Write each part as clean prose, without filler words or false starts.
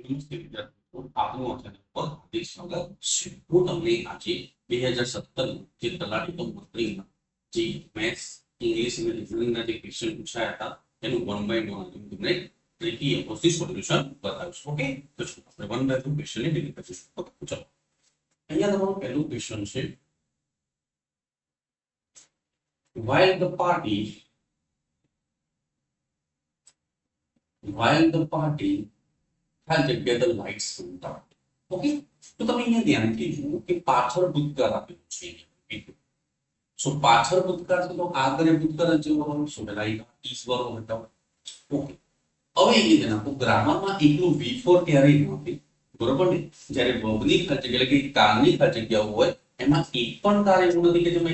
નમસ્તે વિદ્યાર્થીઓ, આપનું આ ચેનલ પર હાર્દિક સ્વાગત છે. હું તમને આજે 2017 જે તલાટી કમ મંત્રીના જે મેથ્સ, ઇંગ્લિશ અને રીઝનિંગના જે ક્વેશ્ચન પૂછાયા હતા એનું વન બાય વન હું તમને ટ્રિકી એપ્રોચથી સોલ્યુશન બતાવીશ. ઓકે, તો આપણે વન બાય વન ક્વેશ્ચનને ડીલ કરીશું. ઓકે, ચલો. અહીંયા તમારું પહેલું ક્વેશ્ચન છે, while the party had together lights went out. Okay, તો તમે અહીંયા ધ્યાનથી જુઓ કે પાછળ ભૂતકાળ આપેલું છે. સો પાછળ ભૂતકાળ છે તો આગળ ભૂતકાળ જેવો હોય. સો પહેલા ઇઝ વર્બ હતા. ઓકે, હવે અહીંયા નાખો ગ્રામરમાં એકલું V4 ક્યારે ન આપે, બરોબર ને? જ્યારે વર્બની ખાલી જગ્યા એટલે કે કારની ખાલી જગ્યાઓ હોય એમાં એક પણ કાર એવું નથી કે જેમાં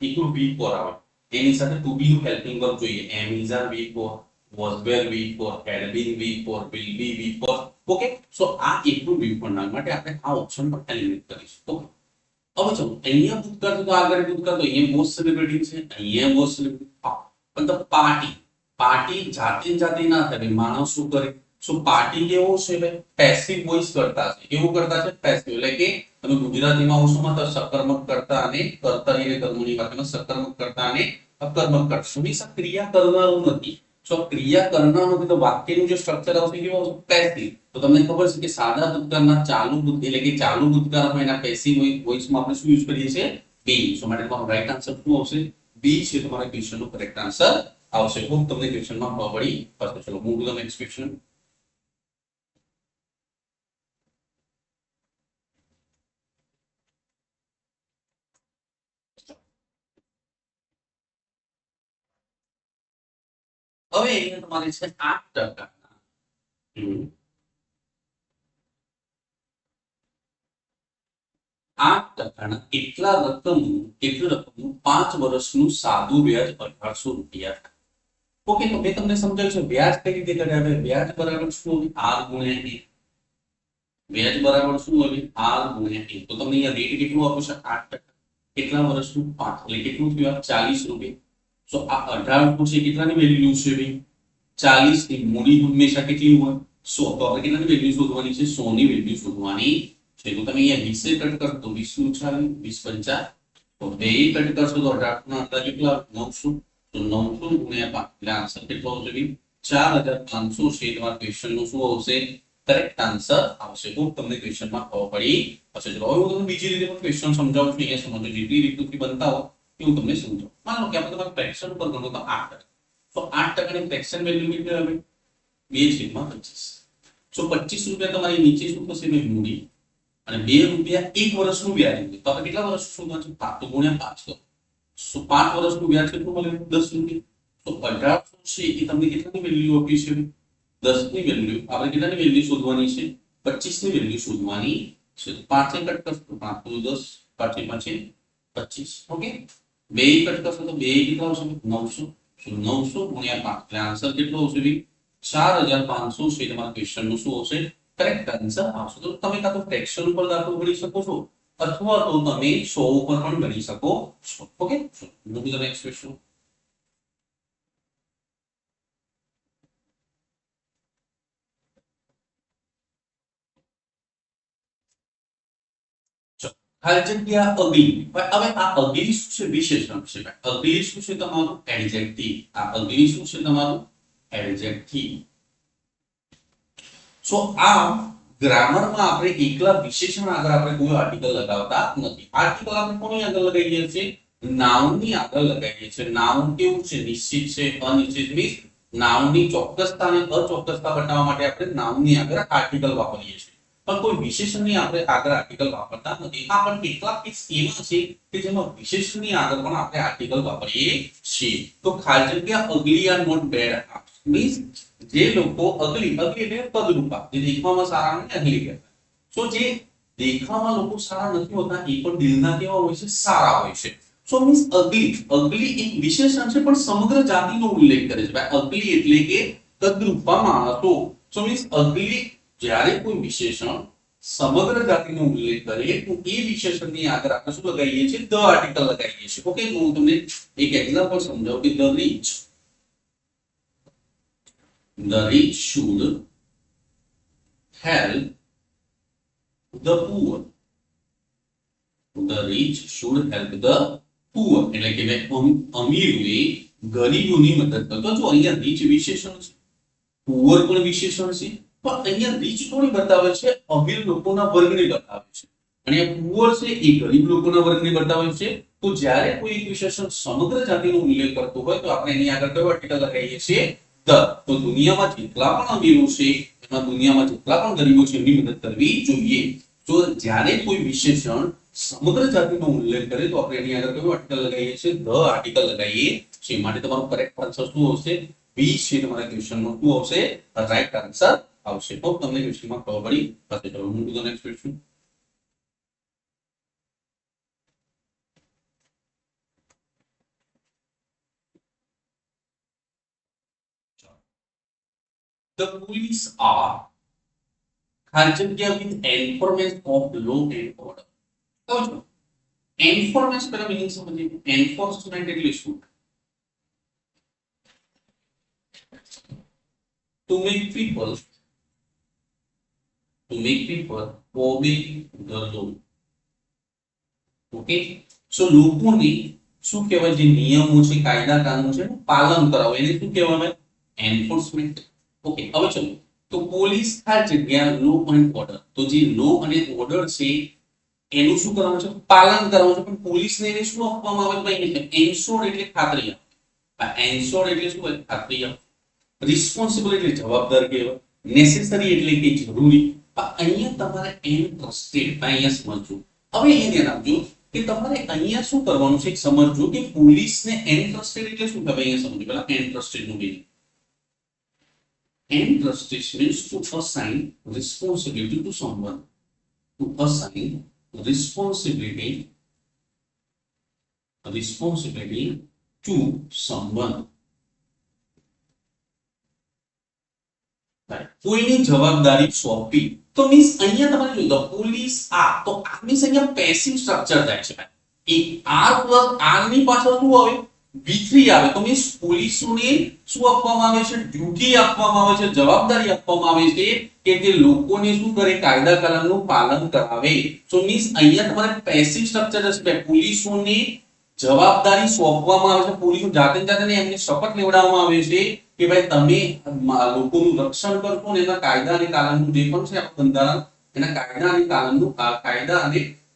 એકલું V4 આવે. એની સાથે to be નું હેલ્પિંગ વર્બ જોઈએ. am, is, are V4, was, were V4, had been V4, will be V4. Okay, so આ એકલું V4 ના માટે આપણે આ ઓપ્શન પર એલિમિનેટ કરીશું. ઓકે, હવે ચલો અહીંયા ભૂતકાળ તો આગળ ભૂતકાળ તો અહીંયા મોસ્ટ સેલિબ્રિટી છે, અહીંયા મોસ્ટ સેલિબ્રિટી. પણ તો પાર્ટી જાતે ના થાય. માણસ શું કરે? સો પાર્ટી કેવો છે ભાઈ? પેસિવ વોઇસ કરતા છે. કેવું કરતા છે? પેસિવ. એટલે કે તમે ગુજરાતીમાં ઓછોમાં તો સકર્મક કરતા અને કર્તરી અને કર્મની વાક્યમાં સકર્મક કરતા અને અકર્મક કરતા. હંમેશા ક્રિયા કરનારું નથી. સો ક્રિયા કરનાર નથી તો વાક્યનું જે સ્ટ્રક્ચર આવશે કેવું આવશે? પેસિવ. તો તમને ખબર છે કે સાદા ભૂતકાળના ચાલુ ભૂતકાળ એટલે કે ચાલુ ભૂતકાળમાં એના પેસિવ વોઇસમાં આપણે શું યુઝ કરીએ છીએ? બી. સો માટે તમારો રાઈટ આન્સર શું આવશે? બી છે તમારા ક્વેશ્ચનનો કરેક્ટ આન્સર આવશે. હું તમને ક્વેશ્ચનમાં ખબર પડી પછી ચલો move to the next question. હવે અહીંયા તમારે છે 8% 8% એટલા રકમનું 5 વર્ષનું સાદું વ્યાજ 1800 રૂપિયા. ઓકે, તો મેં તમને સમજાવ્યું છે વ્યાજ કઈ રીતે કાઢ્યા હવે. વ્યાજ બરાબર શું? r ગુણ્યા a. વ્યાજ બરાબર શું હવે? r ગુણ્યા a. તો તમને અહીંયા રેટ કેટલું આપ્યું છે? 8%. કેટલા વર્ષનું? 5 એટલે કેટલું થયું? 40 રૂપિયા. સો આ 18 છે કેટલાની વેલ્યુ છે ભાઈ? 40 ની મૂડી હંમેશા કેટલી હોય? 100. તો આપણે કેટલાની વેલ્યુ શોધવાની છે? 100 ની વેલ્યુ શોધવાની છે. તો તમે અહીંયા 20 કટ કરો તો 20 નું 40 20 5 તો 2 કટ કરશો તો 18 ના આટલા કેટલા? 900. તો 900 ગુણ્યા 5 એટલે આન્સર કેટલો આવશે ભાઈ? 4500 છે. તમારા ક્વેશ્ચન નું શું આવશે? કરેક્ટ આન્સર આવશે. તો તમને ક્વેશ્ચનમાં ખબર પડી હશે. ચલો હવે હું તમને બીજી રીતે પણ ક્વેશ્ચન સમજાવું છું. અહીંયા સમજો જેટલી રીતથી બનતા હોય હું તમને સમજાવું. માનો કે આપણે તમારા ફ્રેક્શન ઉપર ગણો તો 8%. તો 8% ની ફ્રેક્શન વેલ્યુ કેટલી આવે? 2/25. સો 25 રૂપિયા તમારી નીચે શું થશે? મૂડી અને 2 રૂપિયા 1 વર્ષનું વ્યાજ. તો આપણે કેટલા વર્ષ શોધવાનું છે? 5 તો ગુણ્યા 5 કરો. સો 5 વર્ષનું વ્યાજ કેટલું મળે? 10 રૂપિયા. તો 1800 છે એ તમને કેટલાની વેલ્યુ આપી છે? 10 ની વેલ્યુ. આપણે કેટલાની વેલ્યુ શોધવાની છે? 25 ની વેલ્યુ શોધવાની છે. 5 કટ કરશો 5 × 10 5 × 5 25. ઓકે, 2 કટ કરશો તો 2 કેટલા આવશે? 900. 900 ગુણ્યા 5 એટલે આન્સર કેટલો આવશે ભાઈ? 4500 છે. તમારા ક્વેશ્ચન નું શું આવશે? કરેક્ટ આન્સર આવશે. તો તમે કાં તો ફ્રેક્શન ઉપર દાખલો ગણી શકો છો અથવા તો તમે 100 ઉપર પણ ગણી શકો છો. Okay, move to the next question. ખાલી જગ્યા અગલી. હવે આ અગલી શું છે? વિશેષણ છે. અગલી શું છે? તમારું એડજેક્ટિવ. આ અગલી શું છે? તમારું એડજેક્ટિવ. સો આ ગ્રામરમાં આપણે એકલા વિશેષણ આગળ આપણે કોઈ આર્ટિકલ લગાવતા નથી. આર્ટિકલ આપણે કોની આગળ લગાવીએ છીએ? નાઉનની આગળ લગાવીએ છીએ. નાઉન કેવું છે? નિશ્ચિત છે, અનિશ્ચિત. મીન્સ નાઉનની ચોક્કસતા અને અચોક્કસતા બતાવવા માટે આપણે નાઉનની આગળ આર્ટિકલ વાપરીએ છીએ. પણ કોઈ વિશેષણની આપણે આગળ આર્ટિકલ વાપરતા નથી. આ પણ કેટલાક કેસ એવા છે કે જેમાં વિશેષણની આગળ પણ આપણે આર્ટિકલ વાપરીએ છીએ. તો ખાલી જગ્યા અગલી આર નોટ બેડ. મીન્સ જે લોકો અગલી એટલે પદરૂપા, જે દેખાવામાં સારા ને અગલી કહેવાય. સો જે દેખાવામાં લોકો સારા નથી હોતા એ પણ દિલના કેવા હોય છે? સારા હોય છે. સો મીન્સ અગલી એક વિશેષણ છે પણ સમગ્ર જાતિનો ઉલ્લેખ કરે છે. ભાઈ અગલી એટલે કે તદ્રૂપા માણસો. સો મીન્સ અગલી જ્યારે કોઈ વિશેષણ સમગ્ર જાતિનો ઉલ્લેખ કરે તો એ વિશેષણની આગળ આપણે શું લગાવીએ છીએ? ધ આર્ટિકલ લગાવીએ છીએ. ઓકે, તો હું તમને એક એક્ઝામ્પલ સમજાવું કે the rich should help the poor. The rich should help the poor. એટલે કે ભાઈ અમીરોએ ગરીબોની મદદ કરો. તો જો અહીંયા રીચ વિશેષણ છે, પુઅર પણ વિશેષણ છે, પણ અહીંયા રીચ કોની બતાવે છે? અમીર લોકોના વર્ગને બતાવે છે. અને આ પુઅર છે એ ગરીબ લોકોના વર્ગને બતાવે છે. તો જ્યારે કોઈ એક વિશેષણ સમગ્ર જાતિનો ઉલ્લેખ કરતો હોય તો આપણે એની આગળ કયો આર્ટિકલ લગાવીએ છીએ? ધ. તો દુનિયામાં જેટલા પણ અમીરો છે એમાં દુનિયામાં જેટલા પણ ગરીબો છે એમની મદદ કરવી જોઈએ. તો જ્યારે કોઈ વિશેષણ સમગ્ર જાતિનો ઉલ્લેખ કરે તો આપણે એની આગળ કયો આર્ટિકલ લગાવીએ છીએ? ધ આર્ટિકલ લગાવીએ છીએ. માટે તમારો કરેક્ટ આન્સર શું આવશે? બી છે. તમારા ક્વેશ્ચનમાં શું આવશે? રાઈટ આન્સર આવશે. તો તમને ક્વેશ્ચનમાં ખબર પડી હશે. ચલો move to the next question. The police are with enforcement of law and order. સમજો એન્ફોર્સમેન્ટ પેલા મીનિંગ સમજીએ. એન્ફોર્સમેન્ટ એટલે શું? to make people obey the law. Okay, so લોકોને શું કહેવાય? જે નિયમો છે, કાયદા કાનૂન છે એનું પાલન કરાવો એને શું કહેવાય? એન્ફોર્સમેન્ટ. ઓકે, હવે ચલો. તો પોલીસ આ જગ્યા લો એન્ડ ઓર્ડર. તો જે લો અને ઓર્ડર છે એનું શું કરવાનું છે? પાલન કરવાનું છે. પણ પોલીસને એને શું આપવામાં આવે? ભાઈ એન્શ્યોર એટલે ખાતરી આપે. આ એન્શ્યોર એટલે શું હોય? ખાતરી આપે. રિસ્પોન્સિબલ એટલે જવાબદાર કહેવાય. નેસેસરી એટલે કે જરૂરી. અહીંયા તમારે એન્ટ્રસ્ટેડ અહીંયા સમજવું. હવે અહીંયા ધ્યાન આપજો કે તમારે અહીંયા શું કરવાનું છે? સમજજો કે પોલીસને એન્ટ્રસ્ટેડ એટલે શું કહેવાય? અહીંયા સમજો. પહેલા એન્ટ્રસ્ટેડ નું meaning. Entrusted means to assign responsibility to someone. To assign responsibility to someone. કોઈની જવાબદારી સોંપી. તો મીન્સ અહીંયા તમારે જોઈ પોલીસ આ. તો આ મીન્સ અહીંયા પેસિવ સ્ટ્રક્ચર થાય છે. એ આર પ્લસ આર ની પાછળ શું આવે? V3 આવે. તો મીન્સ પોલીસોને શું આપવામાં આવે છે? ડ્યુટી આપવામાં આવે છે, જવાબદારી આપવામાં આવે છે કે જે લોકોને શું કરે? કાયદા કાનૂનનું પાલન કરાવે. સો મીન્સ અહીંયા તમારે પેસિવ સ્ટ્રક્ચર છે. પોલીસોને જવાબદારી સોંપવામાં આવે છે. પોલીસો જાતે એમને શપથ લેવડાવવામાં આવે છે કે ભાઈ તમે લોકોનું રક્ષણ કરશો ને એના કાયદા અને કાનૂનનું જે પણ છે બંધારણ એના કાયદા અને કાનૂનનું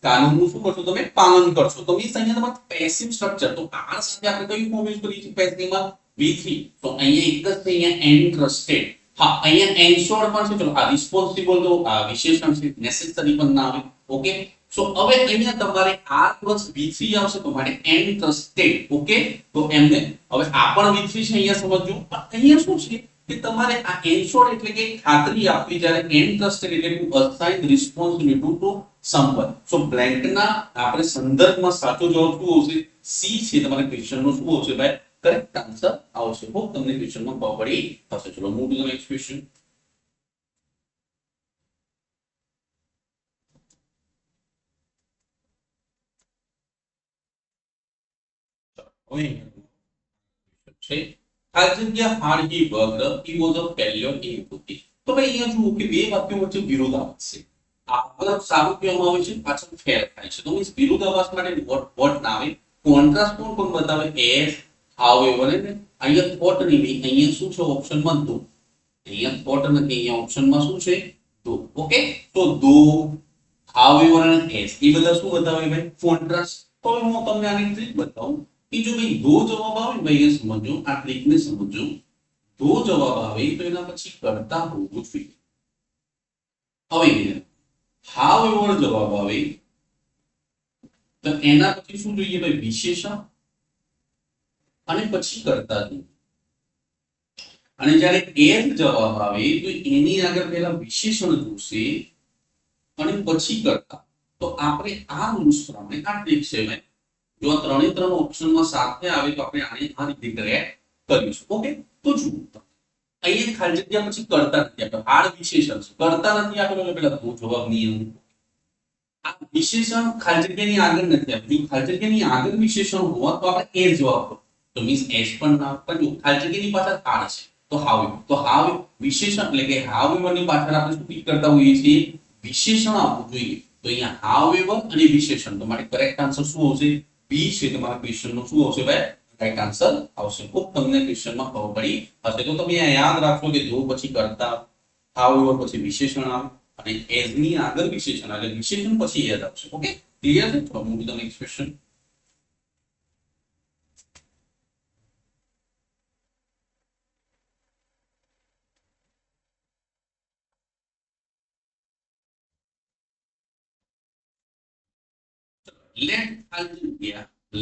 કાનૂનનું શું કરશો? તમે પાલન કરશો. તો મીન્સ અહીંયા તમારે પેસિવ સ્ટ્રક્ચર. તો આ સાથે આપણે કયું ફોર્મ યુઝ કરીએ છીએ પેસિવમાં? V3. તો અહીંયા એક જ છે, અહીંયા એન્ટ્રસ્ટેડ. હા, અહીંયા એન્શ્યોર પણ છે. ચલો આ રિસ્પોન્સિબલ તો આ વિશેષણ છે, નેસેસરી પણ ના આવે. ઓકે, સો હવે અહીંયા તમારે R + V3 આવશે તો માટે એન્ટ્રસ્ટેડ. ઓકે, તો એમને હવે આ પણ V3 છે અહીંયા સમજજો. અહીંયા શું છે કે તમારે આ એન્શ્યોર એટલે કે ખાતરી આપવી, જ્યારે એન્ટ્રસ્ટેડ એટલે to assign responsibility to someone. So blank ના આપણે સંદર્ભમાં સાચો જવાબ શું આવશે? સી છે. તમારે ક્વેશ્ચન નો શું આવશે ભાઈ? કરેક્ટ આન્સર આવશે. હોપ તમને ક્વેશ્ચન માં ખબર પડી હશે. ચલો move to the next question. છે આ જગ્યા Hardy વર્ગડ he was a failure in equity. તો ભાઈ અહીંયા જુઓ કે બે વાક્યો વચ્ચે વિરોધાભાસ છે. આ મતલબ સારું કહેવામાં આવે છે, પાછળ ફેર થાય છે. તો મીન્સ વિરોધાભાસ માટે વોટ ના આવે. કોન્ટ્રાસ્ટ કોણ બતાવે? As, however. અને અહીંયા થોટ નહીં, અહીંયા શું છે ઓપ્શનમાં? ધો. અહીંયા થોટ નથી, અહીંયા ઓપ્શનમાં શું છે? ધો. ઓકે, તો ધો, હાઉએવર અને એઝ એ બધા શું બતાવે ભાઈ? કોન્ટ્રાસ્ટ. તો હું તમને આની ટ્રીક બતાવું કે જો ભાઈ ધો જવાબ આવે ને ભાઈ એ સમજો, આ ટ્રીકને સમજો. ધો જવાબ આવે તો એના પછી કરતા હોવું જોઈએ. હવે હાઉએવર જવાબ આવે તો એના પછી શું જોઈએ ભાઈ? વિશેષણ અને પછી કરતા જોઈએ. અને જ્યારે એઝ જવાબ આવે તો એની આગળ પહેલા વિશેષણ જોશે અને પછી કરતા. તો આપણે આ રૂલ્સ પ્રમાણે આ ટ્રીક છે ભાઈ. જો આ ત્રણે ત્રણ ઓપ્શનમાં સાથે આવે તો આપણે આને આ રીતે કરીશું. ઓકે, તો જુઓ અહીંયા ખાલી જગ્યા પછી કરતા નથી આપ્યો, હાર્ડ વિશેષણ છે. કરતા નથી આપેલો એટલે પેલા ધો જવાબ નહીં. આ વિશેષણ ખાલી જગ્યાની આગળ નથી આપ્યું. જો ખાલી જગ્યાની આગળ વિશેષણ હોત તો આપણે એ જવાબ હોત. તો મીન્સ એસ પણ ના, પણ જો ખાલી જગ્યાની પાછળ હાર્ડ છે તો હાવ વિશેષણ એટલે કે હાવ એવર ની પાછળ આપણે શું ટીક કરતા હોઈએ છીએ, વિશેષણ આપવું જોઈએ. તો અહીંયા હાવ એવર અને વિશેષણ, તો માટે કરેક્ટ આન્સર શું આવશે, બી છે તમારા ક્વેશ્ચન નો શું આવશે ભાઈ, રાઈટ આન્સર આવશે. ખૂબ તમને ક્વેશ્ચનમાં ખબર પડી હશે. તો તમે અહીંયા યાદ રાખજો કે જો પછી કરતા હાવ એવર પછી વિશેષણ આવે અને એઝ ની આગળ વિશેષણ એટલે વિશેષણ પછી યાદ આવશે. ઓકે, ક્લિયર છે? તો move to the next question.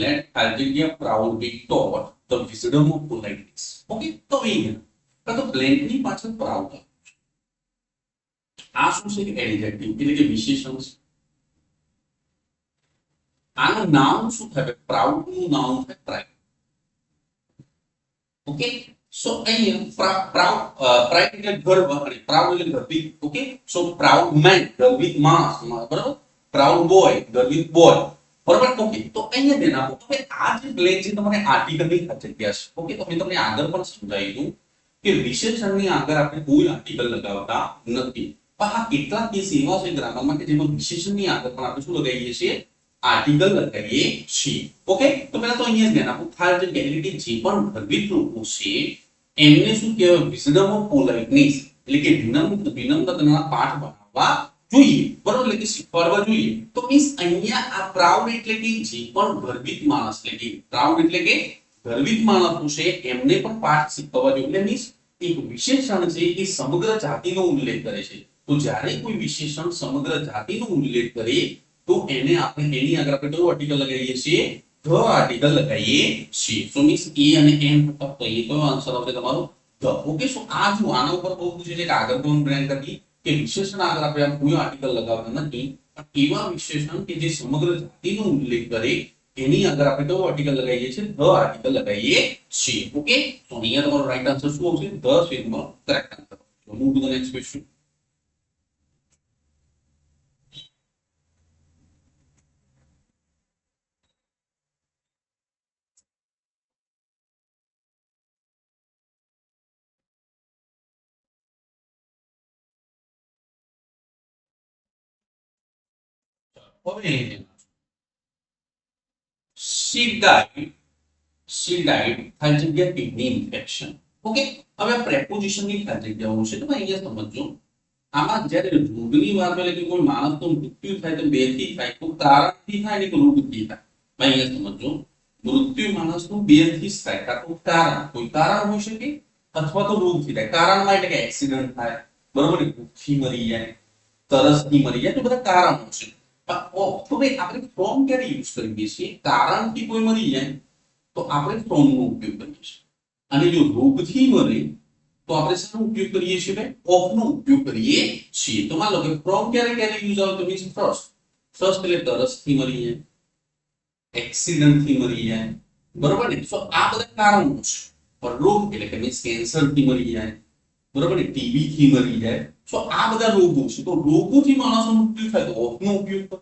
Let Algeria proudly taught the wisdom of politeness. Okay, તો અહીંયા તો બ્લેન્ક ની પાછળ પ્રાઉડ આ શું છે, એડજેક્ટિવ એટલે કે વિશેષણ છે. આનું નામ શું થાય, પ્રાઉડ નું નામ થાય પ્રાઇડ. ઓકે, સો અહીંયા પ્રાઇડ એટલે ગર્વ અને પ્રાઉડ એટલે ગર્વિત. ઓકે, સો પ્રાઉડ મેન ગર્વિત માણસ, બરાબર, પ્રાઉડ બોય ગર્વિત બોય, બરાબર. ઓકે, તો અહીંયા ધ્યાન આપો. હવે આ જે બ્લેન્ક છે તમારે આર્ટિકલ ની જગ્યા છે. ઓકે, તો મેં તમને આગળ પણ સમજાવી દઉં કે વિશેષણની આગળ આપણે કોઈ આર્ટિકલ લગાવતા નથી. પણ આ કેટલા કેસ એવા છે ગ્રામરમાં કે જેમાં વિશેષણની આગળ પણ આપણે શું લગાવીએ છીએ, આર્ટિકલ લગાવીએ છીએ. ઓકે, તો પહેલા તો અહીંયા ધ્યાન આપો. ખાસ જગ્યાએ કે જે પણ ગર્વિત લોકો છે એમને શું કહેવાય, વિઝડમ ઓફ પોલાઇટનેસ એટલે કે વિનમ્રતાના પાઠ બનાવવા જોઈએ, બરોબર, એટલે કે શીખવાડવા જોઈએ. તો મીન્સ અહીંયા આ પ્રાઉડ એટલે કે જે પણ ગર્વિત માણસ એટલે કે પ્રાઉડ એટલે કે ગર્વિત માણસો છે એમને પણ પાઠ શીખવવા જોઈએ. એટલે મીન્સ એક વિશેષણ છે એ સમગ્ર જાતિનો ઉલ્લેખ કરે છે. તો જ્યારે કોઈ વિશેષણ સમગ્ર જાતિનો ઉલ્લેખ કરે તો એને આપણે એની આગળ આપણે કયો આર્ટિકલ લગાવીએ છીએ, ધ આર્ટિકલ લગાવીએ છીએ. સો મીન્સ એ અને એમ હતા, તો એ કયો આન્સર આવશે તમારો, ધ. ઓકે, સો આ જો આના ઉપર બહુ પૂછે છે કે આગળ કોણ બ્રેન્ડ કરી કે વિશેષણ આગળ આપણે આમ કોઈ આર્ટિકલ લગાવતા નથી, પણ એવા વિશેષણ કે જે સમગ્ર જાતિનો ઉલ્લેખ કરે એની આગળ આપણે કયો આર્ટિકલ લગાવીએ છીએ, ધ આર્ટિકલ લગાવીએ છીએ. ઓકે, તો અહીંયા તમારો રાઈટ આન્સર શું આવશે, ધ છે તમારો કરેક્ટ આન્સર. તો move to the next question. હવે she died ખાલી જગ્યા કિડની ઇન્ફેક્શન. ઓકે, હવે પ્રેપોઝિશન ની ખાલી જગ્યાઓ છે. તમે અહીંયા સમજો, આમાં જ્યારે રોગની વાત એટલે કે કોઈ માણસનું મૃત્યુ થાય તો બે થી થાય, તો કારણથી થાય ને કે રોગથી થાય. અહીંયા સમજો, મૃત્યુ માણસનું બે થી થાય, કાં તો કારણ કોઈ કારણ હોઈ શકે અથવા તો રોગથી થાય. કારણમાં એટલે કે એક્સિડન્ટ થાય, બરોબર, ભૂખથી મરી જાય, તરસથી મરી જાય, તો બધા કારણો છે. તો ભાઈ આપણે ફ્રોમ ક્યારે યુઝ કરીએ છીએ, કારણથી કોઈ મરી જાય તો આપણે ફ્રોમ નો ઉપયોગ કરીએ છીએ. અને જો રોગથી મરે તો આપણે શાનો ઉપયોગ કરીએ છીએ ભાઈ, ઓફ નો ઉપયોગ કરીએ છીએ. તો માન લો કે ફ્રોમ ક્યારે ક્યારે યુઝ આવે તો મીન્સ ફર્સ્ટ એટલે તરસથી મરી જાય, એક્સિડન્ટ થી મરી જાય, બરોબર ને. સો આ બધા કારણો છે. પણ રોગ એટલે કે મીન્સ કેન્સર થી મરી જાય, બરોબર ને, ટીબી થી મરી જાય. સો આ બધા રોગો છે. તો રોગોથી માણસનું મૃત્યુ થાય તો ઓફ નો ઉપયોગ કરો,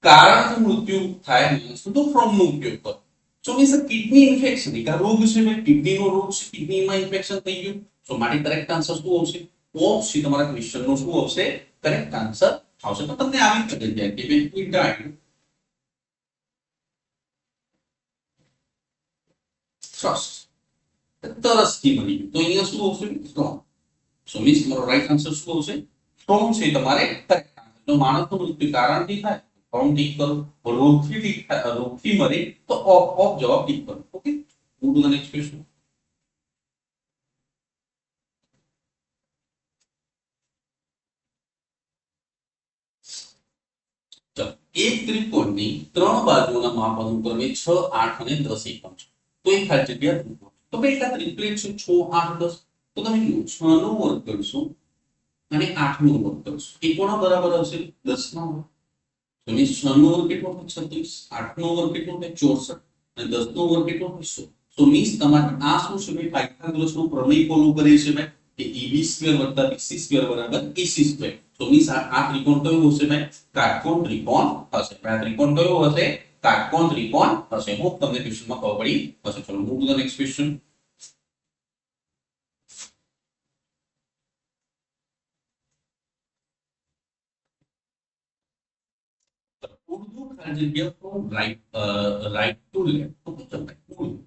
કારણથી મૃત્યુ થાય માણસનું તો ફ્રોમ નો ઉપયોગ કરો. સો મીન્સ કિડની ઇન્ફેક્શન એક રોગ છે, કિડની નો રોગ છે, કિડનીમાં ઇન્ફેક્શન થઈ ગયું. સો માટે કરેક્ટ આન્સર શું આવશે, ઓફ છે તમારા ક્વેશ્ચન નો શું આવશે, કરેક્ટ આન્સર આવશે. તો તમને આવી ખબર જાય કે ભાઈ he died trust તરસથી મરી ગયું. તો અહીંયા શું આવશે, ફ્રોમ. સો મીન્સ તમારો રાઈટ આન્સર શું આવશે, ફ્રોમ છે તમારે કરેક્ટ આન્સર. જો માણસનું મૃત્યુ કારણથી થાય ફ્રોમ ટીક કરો, રોગથી મરે તો ઓફ જવાબ ટીક કરો. Okay, move to the next question. ચલો, એક ત્રિકોણની ત્રણ બાજુઓના માપ અનુક્રમે 6, 8 અને 10 એકમ છે. તો એક ખાલી જગ્યા ત્રિકોણ. તો ભાઈ આ ત્રિપ્લેટ છે 6, 8, 10. તો તમે જુઓ 6 નો વર્ગ કરશો અને 8 નો વર્ગ કરશો, એ કોના બરાબર આવશે, 10 નો વર્ગ. તો મીન્સ 6 નો વર્ગ કેટલો થાય 36, 8 નો વર્ગ કેટલો થાય 64 અને 10 નો વર્ગ કેટલો થાય 100. તો મીન્સ તમારે આ શું છે ભાઈ, પાયથાગોરસનો પ્રમેય ફોલો કરે છે ભાઈ, કે ab² + bc² = ac². તો મીન્સ આ ત્રિકોણ કયો હશે ભાઈ, કાટકોણ ત્રિકોણ હશે. આ ત્રિકોણ કયો હશે, કાટકોણ ત્રિકોણ હશે. હોપ તમને ક્વેશ્ચનમાં ખબર પડી હશે. ચલો move to the next question. Urdu ખાલી જગ્યા ફ્રોમ રાઈટ ટુ લેફ્ટ તો શું ભાઈ ઉર્દू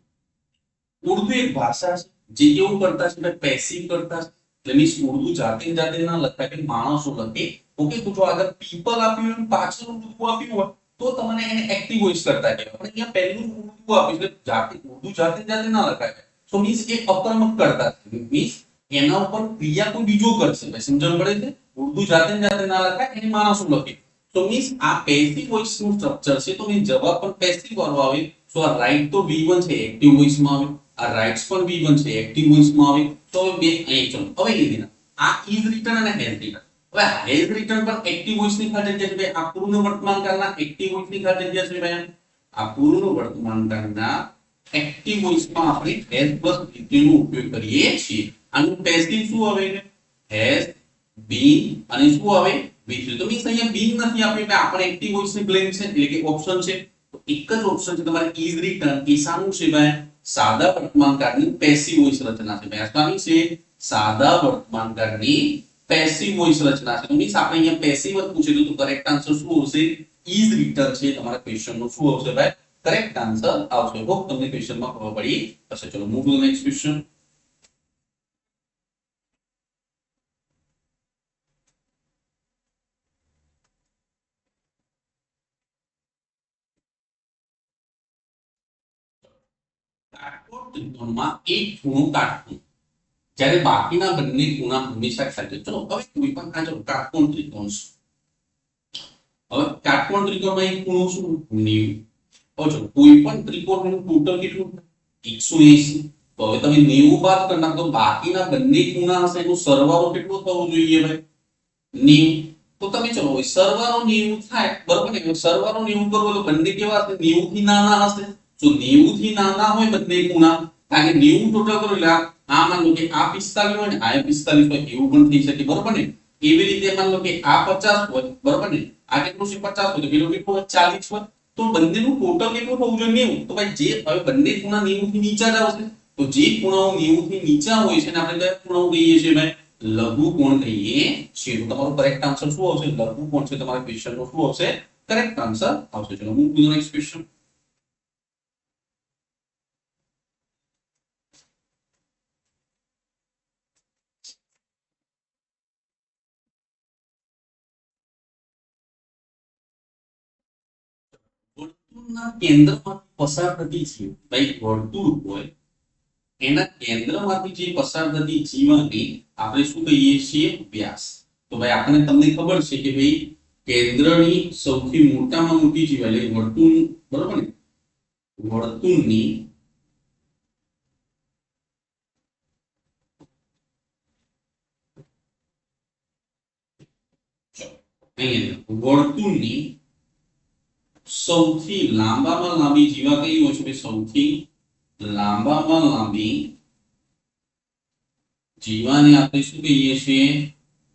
ઉર્दू एक भाषा છે જે કેવું કરતા છે પેસિવ કરતા છે એટલે મીન્સ ઉર્दू જાતે ને જાતે ના લખાય કે માણસો લખે ઓકે તો જો આગળ પીપલ આપ્યું હોય પાછળ ઉર્दू આપ્યું હોય તો તમને એને એક્ટિવ વોઇસ કરતા કહેવાય પણ અહીંયા પહેલું ઉર્दू આપ્યું એટલે જાતે ઉર્दू જાતે ને જાતે ના લખાય સો મીન્સ એ અકર્મક કરતા છે મીન્સ એના ઉપર ક્રિયા કોઈ બીજો કરશે ભાઈ સમજણ પડે છે ઉર્दू જાતે ને જાતે ના લખાય એને માણસો લખે તો મીન્સ આ પેસિવ વોઇસ નું સ્ટ્રક્ચર છે તો મીન્સ જવાબ પણ પેસિવ વાળો આવે સો આ રાઈટ તો V1 છે એક્ટિવ વોઇસ માં આવે આ રાઇટ્સ પણ V1 છે એક્ટિવ વોઇસ માં આવે તો હવે બે અહીં ચલો હવે લીધી આ ઇઝ રિટર્ન અને હેઝ રિટર્ન હવે હેઝ રિટર્ન પણ એક્ટિવ વોઇસ ની ખાતે છે ભાઈ આ પૂર્ણ વર્તમાન કાળના એક્ટિવ વોઇસ ની ખાતે છે ભાઈ આ પૂર્ણ વર્તમાન કાળના એક્ટિવ વોઇસ માં આપણે હેઝ પ્લસ V3 નો ઉપયોગ કરીએ છીએ આનું પેસિવ શું આવે હેઝ બીન અને શું આવે V3 તો મીન્સ અહીંયા બીન નથી આપ્યું એટલે આપણે એક્ટિવ વોઇસ ની બ્લેન્ક છે એટલે કે ઓપ્શન છે તો એક જ ઓપ્શન છે તમારે ઇઝ રિટર્ન એ શાનું છે ભાઈ सादा वर्तमान काळनी पैसिव वॉइस रचना છે બેસવાની છે સાદા વર્તમાન કાળની પેસિવ વોઇસ રચના છે તો મીન્સ આપણે અહીંયા પેસિવ જ પૂછેલું તો કરેક્ટ આન્સર શું આવશે ઇઝ રિટર્ન છે તમારા ક્વેશ્ચન નો શું આવશે ભાઈ કરેક્ટ આન્સર આવશે હોપ તમને ક્વેશ્ચન માં ખબર પડી હશે ચલો move to the next question કાટકોણ ત્રિકોણમાં એક ખૂણો કાટખૂણો જ્યારે બાકીના બંને ખૂણા હંમેશા ખાલી છે ચલો હવે કોઈ પણ આ ચલો કાટકોણ ત્રિકોણ હવે કાટકોણ ત્રિકોણમાં એક ખૂણો શું 90 હવે જો કોઈ પણ ત્રિકોણનું ટોટલ કેટલું 180 તો હવે તમે 90 બાદ કરી નાખો તો બાકીના બંને ખૂણા હશે એનો સરવાળો કેટલો થવો જોઈએ ભાઈ 90 તો તમે ચલો હવે સરવાળો 90 થાય બરાબર ને સરવાળો 90 કરો તો બંને કેવા હશે 90 થી નાના હશે જો 90 થી નાના હોય બંને ખૂણા કારણ કે 90 ટોટલ કરો એટલે આ માન લો કે આ 45 હોય ને આ 45 હોય એવું પણ થઈ શકે બરાબર ને એવી રીતે માન લો કે આ 50 હોય બરાબર ને આ કેટલું છે 50 હોય તો પેલો કેટલું હોય 40 હોય તો બંનેનું ટોટલ કેટલું થવું જોઈએ 90 તો ભાઈ જે હવે બંને ખૂણા 90 થી નીચે જ આવશે તો જે ખૂણાઓ 90 થી નીચે હોય છે ને આપણે કયા ખૂણાઓ કહીએ છીએ ભાઈ લઘુકોણ કહીએ છીએ તો તમારો કરેક્ટ આન્સર શું આવશે લઘુકોણ છે તમારા ક્વેશ્ચન નો શું આવશે કરેક્ટ આન્સર આવશે ચલો move to the next question વર્તુળના કેન્દ્રમાંથી પસાર થતી જીવ ભાઈ વર્તુળ હોય એના કેન્દ્રમાંથી જે પસાર થતી જીવાની આપણે શું કહીએ છીએ વ્યાસ તો ભાઈ આપણે તમને ખબર છે કે ભાઈ કેન્દ્રની સૌથી મોટામાં મોટી જીવ એટલે વર્તુળ બરોબર ને વર્તુળની વર્તુળની સૌથી લાંબામાં લાંબી જીવા કઈ હોય છે સૌથી લાંબામાં લાંબી જીવાને આપણે શું કહીએ છીએ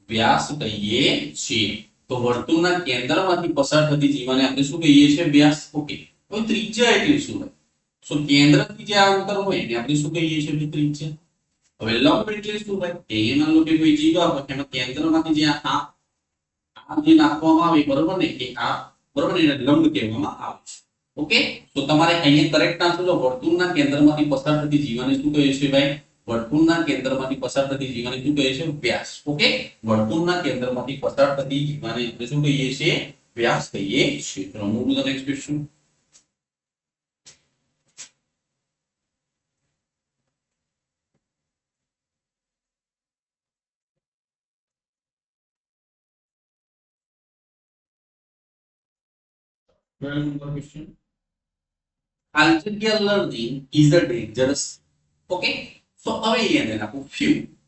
વ્યાસ કહીએ છીએ તો વર્તુળના કેન્દ્રમાંથી પસાર થતી જીવાને આપણે શું કહીએ છીએ વ્યાસ ઓકે હવે ત્રિજ્યા એટલે શું હોય સો કેન્દ્રથી જે આ અંતર હોય એને આપણે શું કહીએ છીએ ત્રિજ્યા હવે લંબ એટલે શું ભાઈ એ માન લો કે કોઈ જીવા હોય એમાં કેન્દ્રમાંથી જે આ જે નાખવામાં આવે બરોબર ને કે આ બરોબર એને લંબ કહેવામાં આવે છે ઓકે તો તમારે અહીંયા કરેક્ટ આન્સર જો વર્તુળના કેન્દ્રમાંથી પસાર થતી જીવાને શું કહે છે ભાઈ વર્તુળના કેન્દ્રમાંથી પસાર થતી જીવાને શું કહે છે વ્યાસ ઓકે વર્તુળના કેન્દ્રમાંથી પસાર થતી જીવાને આપણે શું કહીએ છીએ વ્યાસ કહીએ છીએ ચલો move to the next question question algebraic learning is a dangerous okay so હવે યાદ રાખો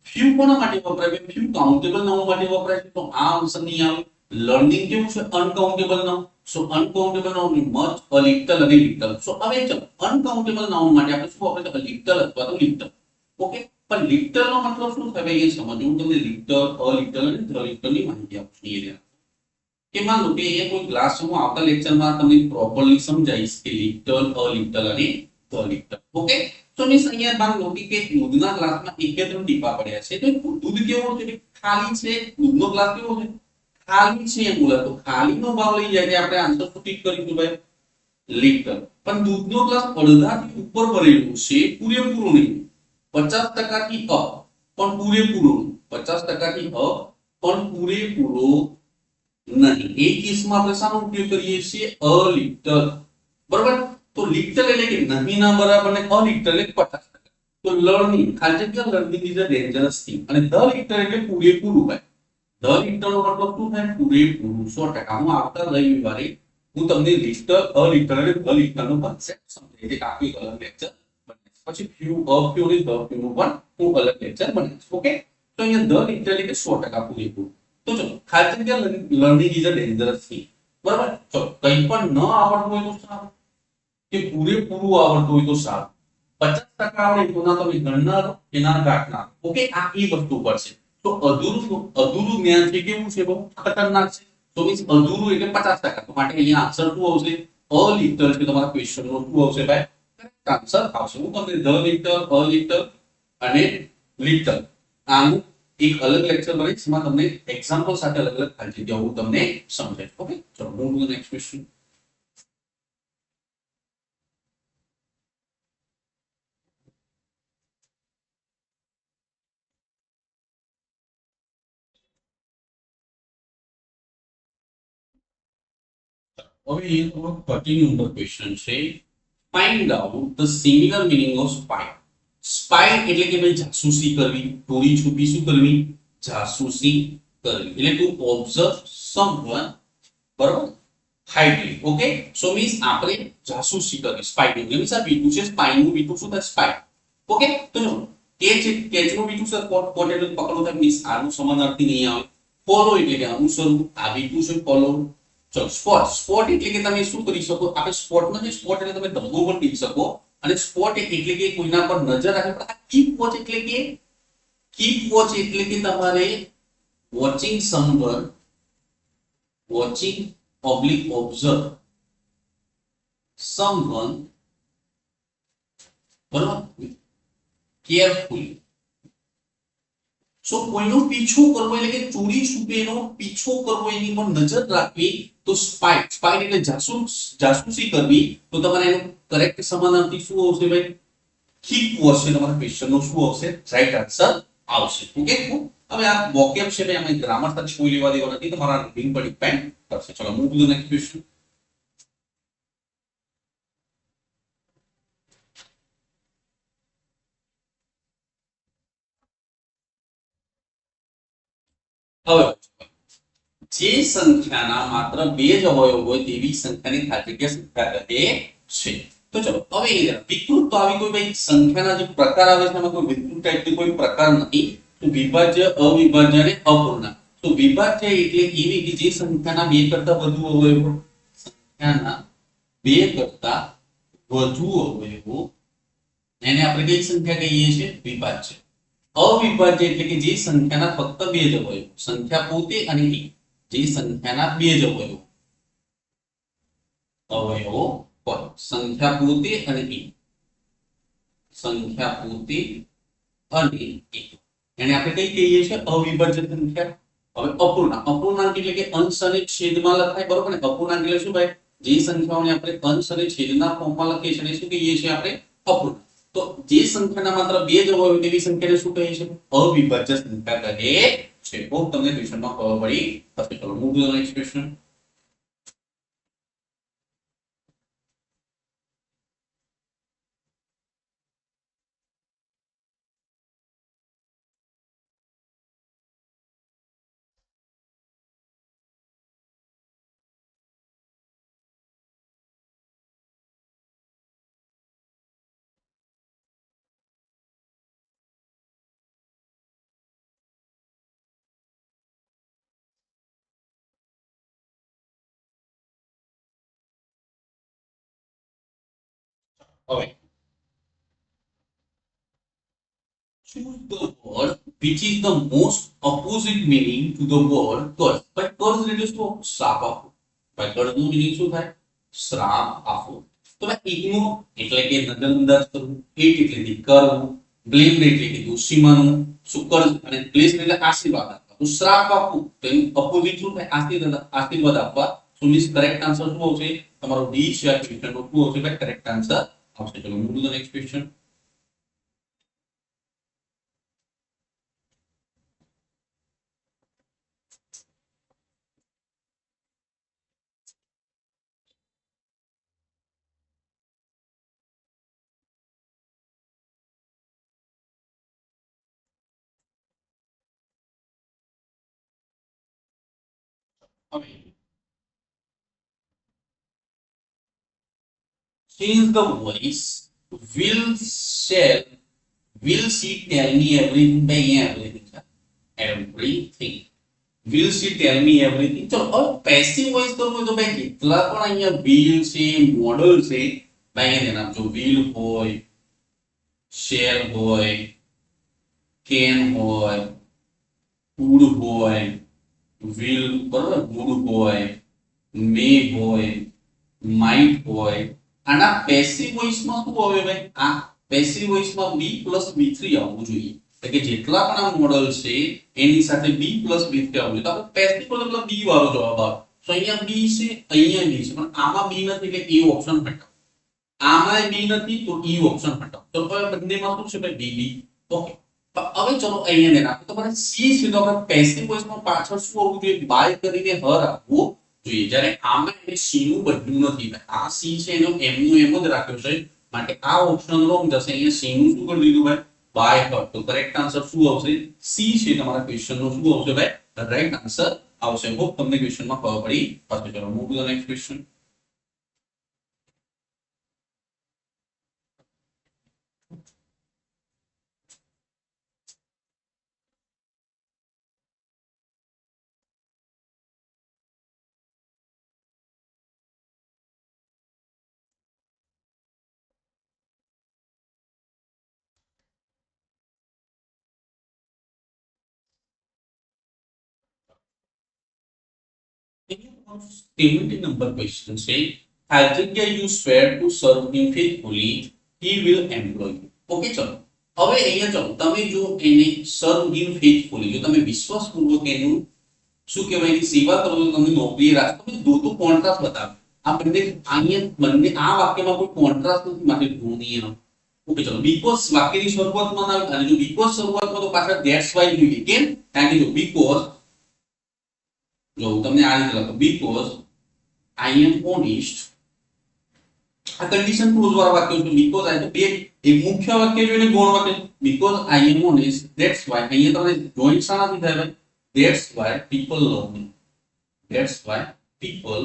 few કોના માટે વપરાય છે few કાઉન્ટેબલ નામો માટે વપરાય છે તો આ આન્સર નહીં આવે લર્નિંગ કેવું છે અનકાઉન્ટેબલ નામ સો અનકાઉન્ટેબલ નામ ની મચ અ લિટલ અને લિટલ સો હવે ચલો અનકાઉન્ટેબલ નામ માટે આપણે શું વાપરીએ તો લિટલ અથવા તો લિટલ ઓકે પણ લિટલ નો મતલબ શું થાય ભાઈ એ સમજવું તમને લિટલ અ લિટલ અને ધ લિટલ ની માહિતી આપું છું કે मान लो કે એ કોઈ ક્લાસમાં આવતા લેક્ચરમાં તમને પ્રોપરલી સમજાઈશ કે લિટલ અ લિટલ અને ધ લિટલ ઓકે તો મીન્સ અહીંયા मान લો કે દૂધના ગ્લાસમાં એક કે ત્રણ ટીપા પડ્યા છે તો દૂધ કેવો છે ખાલી છે દૂધનો ગ્લાસ કેવો છે ખાલી છે એમ બોલે તો ખાલીનો ભાવ લઈ જાય કે આપણે આન્સર શું ટીક કરીશું ભાઈ લીટર. પણ દૂધનો ગ્લાસ અડધાથી ઉપર ભરેલો છે પૂરેપૂરું નહીં 50% થી અપ પણ પૂરેપૂરું 50% થી અપ પણ પૂરેપૂરો નહીં. એ કેસમાં આપણે શાનો ઉપયોગ કરીએ છીએ અ લીટર. બરાબર. તો લીટર એટલે કે નહીં ના બરાબર ને અ લીટર એટલે 50%. તો લર્નિંગ ખાલી જગ્યા learning is a dangerous thing અને ધ લીટર એટલે પૂરેપૂરું ભાઈ. ધ લીટર નો મતલબ શું થાય પૂરેપૂરું 100%. હું આવતા રવિવારે હું તમને લીટર અ લીટર અને ધ લીટર નો કોન્સેપ્ટ સમજાવી દે કાફી અલગ લેક્ચર બનાવીશ. પછી ફ્યુ અ ફ્યુ અને ધ ફ્યુ નું પણ હું અલગ લેક્ચર બનાવીશ. ઓકે. તો અહીંયા ધ લીટર એટલે કે 100% પૂરેપૂરું. તો ચલો ખાલી જગ્યા learning is a dangerous thing. બરાબર. ચલો કંઈ પણ ન આવડતું હોય તો સારું કે પૂરેપૂરું આવડતું હોય તો સારું. 50% આવડે તો ના તમે ગણનાર કે ના કાઢનાર. ઓકે. આ એ વસ્તુ પર છે. તો અધૂરું જ્ઞાન છે કેવું છે બહુ ખતરનાક છે. તો મીન્સ અધૂરું એટલે 50%. તો માટે અહીંયા આન્સર શું આવશે અ લીટર છે તમારા ક્વેશ્ચન નો શું આવશે ભાઈ આન્સર આવશે. હું તમને ધ લીટર અ લીટર અને લીટર આનું એક અલગ લેક્ચર બનાવીશ એમાં તમને એક્ઝામ્પલ સાથે અલગ અલગ ખાલી જગ્યાઓ હું તમને સમજાવીશ. ઓકે. ચલો move to the next question. હવે એ થોડો કન્ટિન્યુ ધ ક્વેશ્ચન છે. Find out the similar meaning of spy. Spy એટલે કે ભાઈ જાસૂસી કરવી, ચોરી છુપી શું કરવી જાસૂસી કરવી. એટલે ટુ ઓબ્ઝર્વ સમવન બરોબર હાઇડલી. ઓકે. સો મીન્સ આપણે જાસૂસી કરવી સ્પાય મીન્સ આ બીટુ છે સ્પાય નું બીટુ શું થાય સ્પાય. ઓકે. તો જો કેચ નું બીટુ સર કોટ એટલે પકડો થાય મીન્સ આનું સમાનાર્થી નહીં આવે. ફોલો એટલે કે અનુસરવું. આ બીટુ છે ફોલો. ચલો સ્પોટ એટલે કે તમે શું કરી શકો આપણે સ્પોટ નથી સ્પોટ એટલે તમે ધબ્બો પણ કહી શકો અને સ્પોટ એટલે કે કોઈના પર નજર રાખવી. પણ આ કીપ વોચ એટલે કે તમારે watching someone watching oblique observe someone બરાબર કેરફુલી. સો કોઈનો પીછો કરવો એટલે કે ચોરી છુપેનો પીછો કરવો એની પર નજર રાખવી તો સ્પાય એટલે જાસૂસી કરવી. તો તમારે એનો કરેક્ટ સમાનાર્થી શું આવશે ભાઈ કીપ વોચ છે. તમારા ક્વેશ્ચન નો શું આવશે રાઈટ આન્સર આવશે. ઓકે. હવે આ વોકેબ છે ભાઈ અમે ગ્રામર સાથે કોઈ લેવા દેવા નથી તમારા રીડિંગ પર ડિપેન્ડ કરશે. ચલો move to the next question. હવે જે સંખ્યાના માત્ર બે જ અવયવ હોય તેવી સંખ્યાની ખાલી જગ્યા સંખ્યા કહે છે. તો ચલો હવે વિકૃત તો આવી કોઈ ભાઈ સંખ્યાના જે પ્રકાર આવે છે એમાં કોઈ વિકૃત ટાઈપની કોઈ પ્રકાર નથી. તો વિભાજ્ય અવિભાજ્ય અને અપૂર્ણાંક. તો વિભાજ્ય એટલે એવી કે જે સંખ્યાના બે કરતા વધુ અવયવો સંખ્યાના બે કરતા વધુ અવયવો એને આપણે કઈ સંખ્યા કહીએ છીએ વિભાજ્ય. અવિભાજ્ય એટલે કે જે સંખ્યાના ફક્ત બે જ અવયવો સંખ્યા પોતે અને એક જે સંખ્યાના બે જ અવયવો પર સંખ્યા પોતે અને એક સંખ્યા પોતે અને એક એને આપણે કઈ કહીએ છીએ અવિભાજ્ય સંખ્યા. હવે અપૂર્ણાંક એટલે કે અંશ અને છેદમાં લખાય બરોબર ને. અપૂર્ણાંક એટલે શું ભાઈ જે સંખ્યાઓને આપણે અંશ અને છેદના ફોર્મમાં લખીએ છીએ શું કહીએ છીએ આપણે અપૂર્ણાંક. તો જે સંખ્યાના માત્ર બે જ અવયવ તેવી સંખ્યાને શું કહે છે અવિભાજ્ય સંખ્યા કહે છે. હોપ તમને ક્વેશ્ચનમાં ખબર પડી હશે. ચલો move to the next question. હવે choose the word which is the most opposite meaning to the word curse. But curse એટલે શું શ્રાપ આપવો. ભાઈ curse નું meaning શું થાય શ્રાપ આપવો. તો ભાઈ ignore એટલે કે નજરઅંદાજ કરવું, hate એટલે ધિક્કારવું, blame એટલે કે દોષી માનવું, સુકર્જ અને bless એટલે આશીર્વાદ આપવા. તો શ્રાપ આપવું તો એનું અપોઝિટ શું થાય? આશીર્વાદ આપવા. સો મીન્સ કરેક્ટ આન્સર શું આવશે? તમારો ડી છે આ ક્વેશ્ચન નો શું આવશે ભાઈ? કરેક્ટ આન્સર આવશે. ચલો move to the next question. હવે change the voice. will shall will she tell me everything by everything છે. everything will she tell me everything. ચલો હવે પેસિવ વોઇસ કરવું હોય તો ભાઈ કેટલા પણ અહીંયા will છે મોડલ છે ભાઈ અહીંયા ધ્યાન આપજો. will હોય, shall હોય, can હોય, would હોય, will બરાબર would હોય, may હોય, might હોય. આના પેસિવ વોઇસમાં શું આવે ભાઈ? આ પેસિવ વોઇસમાં b b3 આવવું જોઈએ. એટલે કે જેટલા પણ આ મોડલ છે એની સાથે b b3 આવવું જોઈએ. તો આપણે પેસિવ મતલબ b વાળો જવાબ આવે. તો અહીંયા b છે, અહીંયા b છે, પણ આમાં b નથી એટલે a ઓપ્શન હટાવો. આમાં b નથી તો e ઓપ્શન હટાવો. તો હવે બંનેમાં શું છે ભાઈ? b okay. હવે ચલો અહીંયા ને રાખો. તમારે c છે તો આપણે પેસિવ વોઇસમાં પાછળ શું આવવું જોઈએ? બાય કરીને હર આપવું જોઈએ. જ્યારે આમાં એને c નું બદલ્યું નથી. આ c છે એનો m નું એમ જ રાખ્યો છે માટે આ ઓપ્શન રોંગ જશે. અહીંયા c નું શું કરી દીધું ભાઈ? By her. તો કરેક્ટ આન્સર શું આવશે? c છે તમારા ક્વેશ્ચન નો શું આવશે ભાઈ? રાઈટ આન્સર આવશે. હોપ તમને ક્વેશ્ચન માં ખબર પડી હશે. ચલો move to the next question. Seventy number question say, Aditya, you swear to serve him faithfully, he will employ you. Okay, ચલો હવે અહીંયા ચલો તમે જો એને serve him faithfully, જો તમે વિશ્વાસપૂર્વક એનું શું કહેવાય એની સેવા કરો તો તમને નોકરી રાખો. તમે દો તો કોન્ટ્રાસ્ટ બતાવો. આ બંને અહીંયા બંને આ વાક્યમાં કોઈ કોન્ટ્રાસ્ટ નથી માટે ધોની એનો. ઓકે ચલો બીકોઝ વાક્યની શરૂઆતમાં ના અને જો બીકોઝ શરૂઆતમાં તો પાછળ ધેટ્સ વાય જોઈએ. કેમ? કારણ કે જો બીકોઝ જો તમને આ રીતે લખો બીકોઝ આઈ એમ ઓનેસ્ટ. આ કન્ડિશન ક્લોઝ વાળા વાક્યો છે. બીકોઝ આઈ તો બે એક મુખ્ય વાક્ય છે અને ગૌણ વાક્ય. Because I am honest that's why. અહીંયા તમને જોઈન્ટ શાનાથી થાય ભાઈ? That's why people love me. That's why people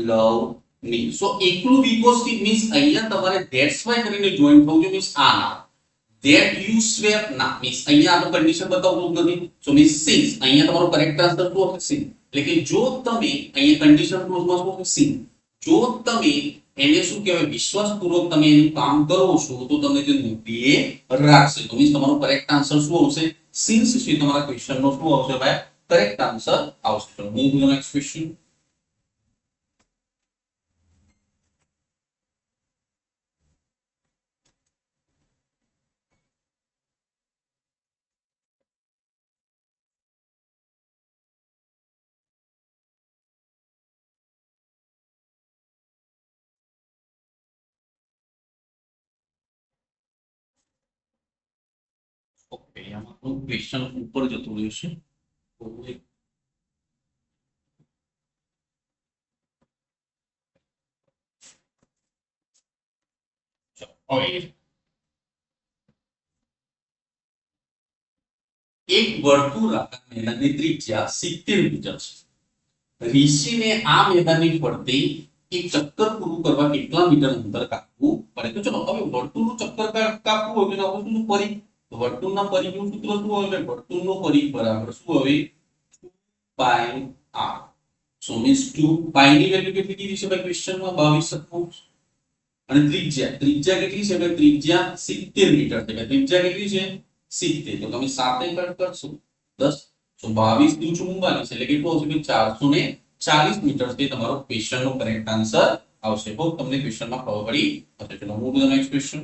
love me. So એકલું બીકોઝ થી મીન્સ અહીંયા તમારે ધેટ્સ વાય કરીને જોઈન્ટ થવું જોઈએ. મીન્સ આ ના that you swear ના મીન્સ અહીંયા આનો કન્ડિશન બતાવતું નથી. સો મીન્સ સિન્સ અહીંયા તમારો કરેક્ટ આન્સર શું હશે? સિન. એટલે કે જો તમે અહીંયા કન્ડિશન ક્લોઝમાં શું હશે? સિન. જો તમે એને શું કહેવાય વિશ્વાસપૂર્વક તમે એનું કામ કરો છો તો તમને જે નોકરી એ રાખશે. તો મીન્સ તમારો કરેક્ટ આન્સર શું આવશે? સિન્સ છે તમારા ક્વેશ્ચન નો શું આવશે ભાઈ? કરેક્ટ આન્સર આવશે. ચલો move to the next question. Okay આમાં ક્વેશ્ચન ઉપર જતું રહેશે. એક વર્તુળાકાર મેદાનની ત્રિજ્યા 70 મીટર છે. ઋષિને આ મેદાનની ફરતે એક ચક્કર પૂરું કરવા કેટલા મીટર અંતર કાપવું પડે? તો ચલો હવે વર્તુળનું ચક્કર કાપવું હોય તો આપણે શું પરિઘ? વર્તુળના પરિઘનું સૂત્ર શું હોય? વર્તુળનો પરિઘ બરાબર શું હોય? 2 π r. સો મીન્સ 2 π ની વેલ્યુ કેટલી કીધી છે ભાઈ ક્વેશ્ચનમાં? 22 અને ત્રિજ્યા કેટલી છે ભાઈ? ત્રિજ્યા 70 મીટર છે. ત્રિજ્યા કેટલી છે? 70. તો તમે 7 કટ કરશો 10. તો 22 * 44 એટલે કેટલું આવશે? 440 મીટર છે તમારો ક્વેશ્ચન નો કરેક્ટ આન્સર આવશે. હોપ તમને ક્વેશ્ચનમાં ખબર પડી હશે. ચલો move to the next question.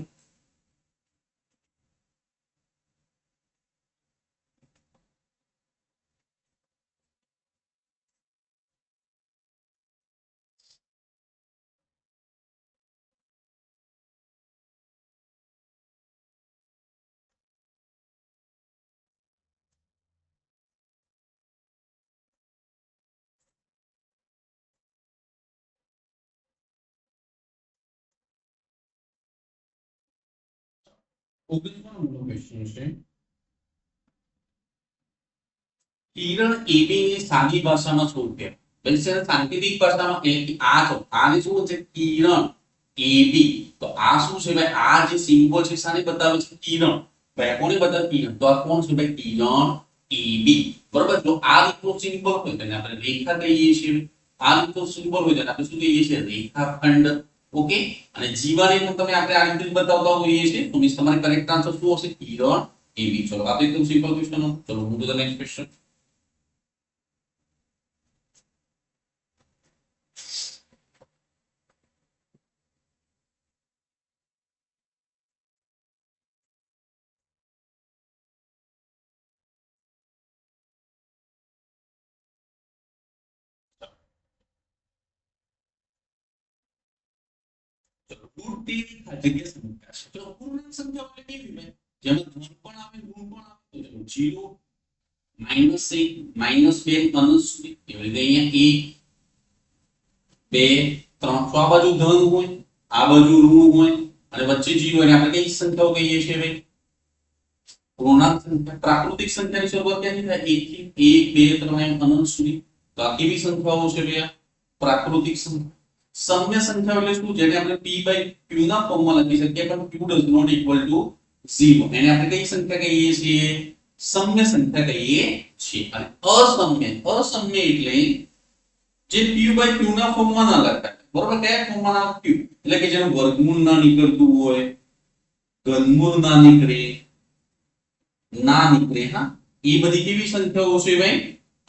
19 નો ક્વેશ્ચન છે કિરણ એબી ની સાદી ભાષામાં શું કહેવાય? એટલે સાંકેતિક ભાષામાં એટલે કે આ જો આને શું છે કિરણ એબી તો આ શું છે ભાઈ આ જે સિમ્બોલ છે શાને બતાવે છે કિરણ ભાઈ કોને બતાવે કિરણ તો આ કોણ છે ભાઈ કિરણ એબી બરોબર જો આ રીતનો સિમ્બોલ હોય તેને આપણે રેખા કહીએ છીએ આ રીતનો સિમ્બોલ હોય તેને આપણે શું કહીએ છીએ રેખાખંડ ઓકે અને જીવાને પણ તમે આપણે આ રીતે બતાવતા હોઈએ છીએ તો મીન્સ તમારે કરેક્ટ આન્સર શું હશે કિરણ એબી ચલો આ તો એકદમ સિમ્પલ ક્વેશ્ચન હતો ચલો move to the next question root તેની જગ્યા સંખ્યા છે ચલો પૂર્ણાંક સંખ્યા એટલે કેવી ભાઈ જેમાં ધન પણ આવે ઋણ પણ આવે તો ચલો 0 -1 -2 અંશ સુધી એવી રીતે અહીંયા 1 2 3 તો આ બાજુ ધન હોય આ બાજુ ઋણ હોય અને વચ્ચે 0 અને આપણે કઈ સંખ્યાઓ કહીએ છીએ ભાઈ પૂર્ણાંક સંખ્યા પ્રાકૃતિક સંખ્યાની શરૂઆત ક્યાંથી થાય 1 થી 1 2 3 એમ અનંત સુધી તો આ કેવી સંખ્યાઓ છે ભાઈ પ્રાકૃતિક સંખ્યા સમ્ય સંખ્યા એટલે શું જેને આપણે p/q ના ફોર્મમાં લખી શકીએ પણ q does not equal to 0 એને આપણે કઈ સંખ્યા કહીએ છીએ સમ્ય સંખ્યા કહીએ છીએ અને અસમ્ય એટલે જે p/q ના ફોર્મમાં ના લખાય બરોબર કયા ફોર્મમાં ના q એટલે કે જેનું વર્ગમૂળ ના નીકળતું હોય ઘનમૂળ ના નીકળે હા એ બધી કેવી સંખ્યાઓ છે ભાઈ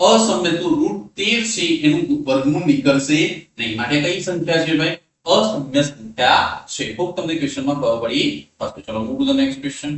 અસમ્ય તો √13 છે એનું વર્ગમૂળ નીકળશે નહીં માટે કઈ સંખ્યા છે ભાઈ અસમ્ય સંખ્યા છે ખૂબ તમને ક્વેશ્ચનમાં ખબર પડી હશે ચલો move to the next question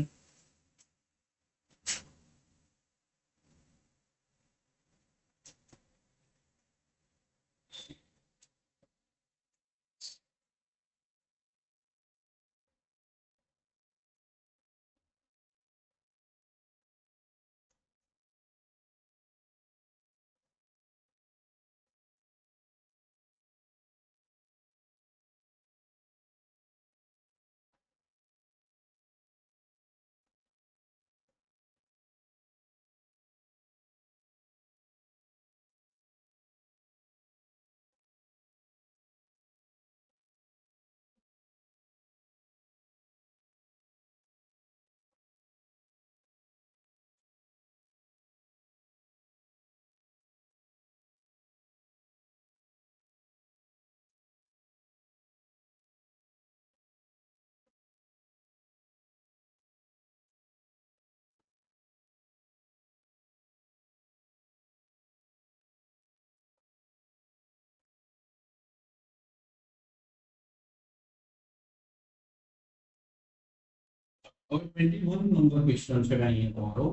હવે 21 નંબર ક્વેશ્ચન છે અહીંયા તમારો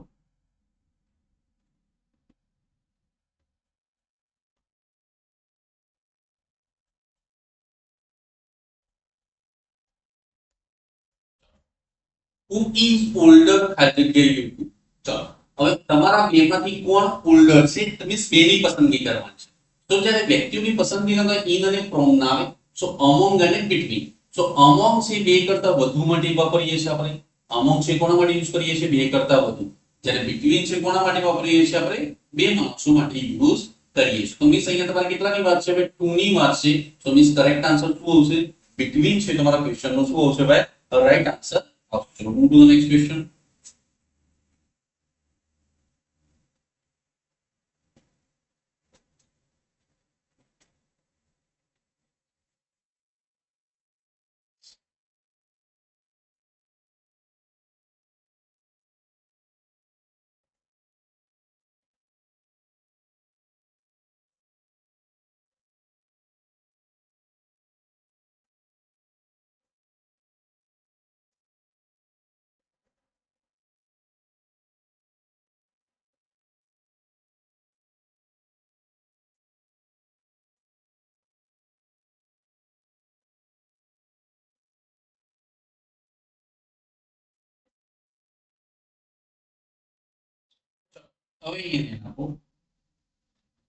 who is older ખાલી જગ્યા યુ ચલો હવે તમારા બેમાંથી કોણ ઓલ્ડર છે તમે બેની પસંદગી કરવાની છે તો જ્યારે વ્યક્તિઓની પસંદગી કરતા ઇન અને ફ્રોમ ના આવે સો અમોંગ અને બિટવીન સો અમોંગ છે બે કરતા વધુ માટે વાપરીએ છીએ આપણે અમોંગ છે કોના માટે યુઝ કરીએ છીએ બે કરતા વધુ જ્યારે બિટવીન છે કોના માટે વાપરીએ છીએ આપણે બે માણસો માટે યુઝ કરીએ છીએ તો મીન્સ અહીંયા તમારે કેટલાની વાત છે ભાઈ 2 ની વાત છે તો મીન્સ કરેક્ટ આન્સર શું આવશે બિટવીન છે તમારા ક્વેશ્ચન નો શું આવશે ભાઈ રાઈટ આન્સર આવશે ચલો move to the next question હવે અહીંયા આપો